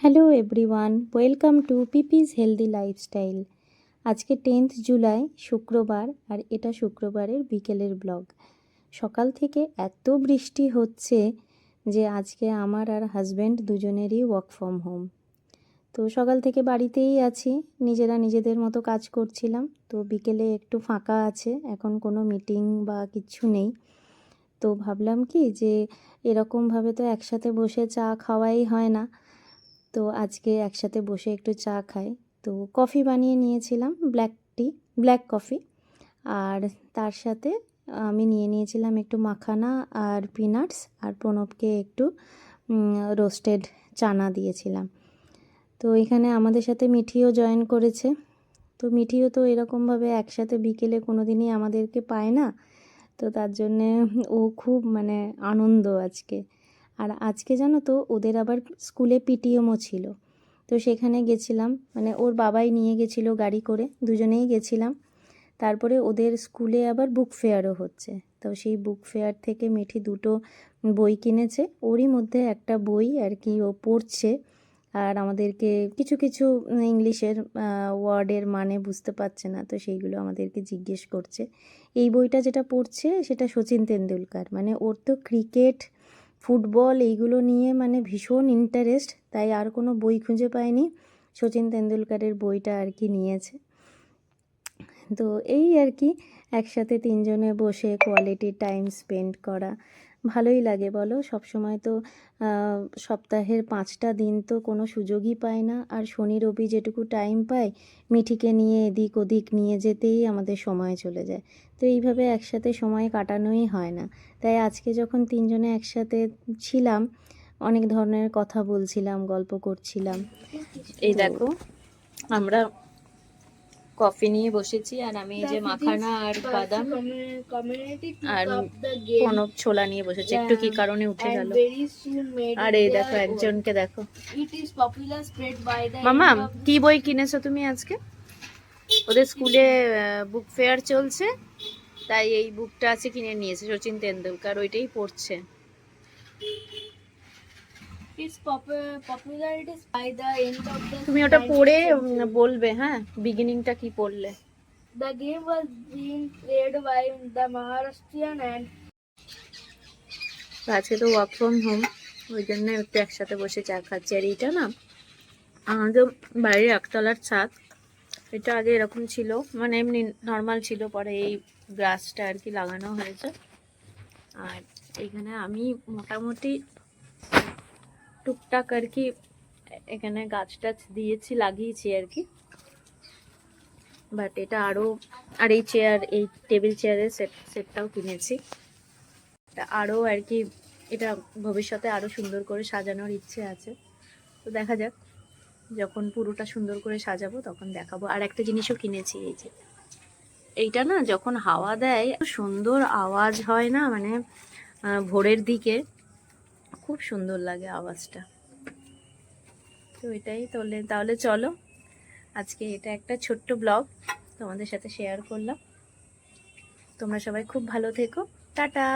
Hello everyone, welcome to পিপিস healthy lifestyle. আজকে 10th July শুক্রবার, আর এটা শুক্রবারের বিকেলের ব্লগ। সকাল থেকে এত বৃষ্টি হচ্ছে যে আজকে আমার আর হাজব্যান্ড দুজনেরই ওয়ার্ক ফ্রম হোম। তো সকাল থেকে বাড়িতেই আছি, নিজেরা নিজেদের মতো কাজ করছিলাম। তো বিকেলে একটু ফাঁকা আছে, এখন কোনো মিটিং বা কিচ্ছু নেই। তো ভাবলাম কি যে এরকমভাবে তো একসাথে বসে চা খাওয়াই হয় না, তো আজকে একসাথে বসে একটু চা খাই। তো কফি বানিয়ে নিয়েছিলাম, ব্ল্যাক কফি। আর তার সাথে আমি নিয়ে নিয়েছিলাম একটু মাখানা আর পিনাটস, আর প্রণবকে একটু রোস্টেড চানা দিয়েছিলাম। তো এখানে আমাদের সাথে মিঠিও জয়েন করেছে। তো মিঠিও তো এরকমভাবে একসাথে বিকেলে কোনো দিনই আমাদেরকে পায় না, তো তার জন্যে ও খুব আনন্দ আজকে। আর আজকে জানো তো ওদের আবার স্কুলে পিটিএমও ছিল, তো সেখানে গেছিলাম। ওর বাবাই নিয়ে গেছিলো গাড়ি করে, দুজনেই গেছিলাম। তারপরে ওদের স্কুলে আবার বুক ফেয়ারও হচ্ছে, তো সেই বুক ফেয়ার থেকে মিঠি দুটো বই কিনেছে। ওরই মধ্যে একটা বই আর কি ও পড়ছে, আর আমাদেরকে কিছু কিছু ইংলিশের ওয়ার্ডের মানে বুঝতে পারছে না, তো সেইগুলো আমাদেরকে জিজ্ঞেস করছে। এই বইটা যেটা পড়ছে সেটা সচিন তেন্ডুলকার, ওর তো ক্রিকেট, ফুটবল এইগুলো নিয়ে ভীষণ ইন্টারেস্ট, তাই আর কোনো বই খুঁজে পায়নি, সচিন তেন্ডুলকারের বইটা আর কি নিয়েছে। তো এই আর কি, একসাথে তিনজনে বসে কোয়ালিটি টাইম স্পেন্ড করা ভালোই লাগে বলো। সবসময় তো সপ্তাহের 5টা দিন তো কোনো সুযোগই পায় না, আর শনি রবি যেটুকু টাইম পাই মিঠিকে নিয়ে এদিক ওদিক নিয়ে যেতেই আমাদের সময় চলে যায়। তো এইভাবে একসাথে সময় কাটানোই হয় না। তাই আজকে যখন তিনজনে একসাথে ছিলাম, অনেক ধরনের কথা বলছিলাম, গল্প করছিলাম। এই দেখো আমরা কফি নিয়ে বসেছি, আর আমি এই যে মাখানা আর বাদাম আর প্রণব ছোলা নিয়ে বসেছি। একটু কি কারণে উঠে গেল। আর এই দেখো একজনকে দেখো। মামা কি বই কিনেছো তুমি আজকে? ওদের স্কুলে বুক ফেয়ার চলছে, তাই এই বুকটা আছে কিনে নিয়েছে, সচিন তেন্ডুলকার, ওইটাই পড়ছে। তুমি ওটা পড়ে বলবে, হ্যাঁ, বিগিনিংটা কি পড়লে। The game was being played by the Maharashtrian and আজকে তো ওয়ার্ক ফ্রম হোম, ওই জন্য একটু একসাথে বসে চা খাচ্ছি। আর এইটা না আমাদের বাড়ির একতলার ছাদ, এটা আগে এরকম ছিল, এমনি নর্মাল ছিল, পরে এই গ্রাসটা আর কি লাগানো হয়েছে। আর এখানে আমি মোটামুটি টুকটাক আর কি এখানে গাছ টাছ দিয়েছি, লাগিয়েছি আর কি। বাট এটা আরও, আর এই চেয়ার, এই টেবিল চেয়ারের সেটটাও কিনেছি। এটা আরও আর কি, এটা ভবিষ্যতে আরও সুন্দর করে সাজানোর ইচ্ছে আছে। তো দেখা যাক, যখন পুরোটা সুন্দর করে সাজাবো তখন দেখাবো। আর একটা জিনিসও কিনেছি, এই যে এইটা না যখন হাওয়া দেয় সুন্দর আওয়াজ হয় না, ভোরের দিকে খুব সুন্দর লাগে আওয়াজটা। তো এটাই তাহলে চলো, আজকে এটা একটা ছোট্ট ব্লগ তোমাদের সাথে শেয়ার করলাম। তোমরা সবাই খুব ভালো থেকো, টাটা।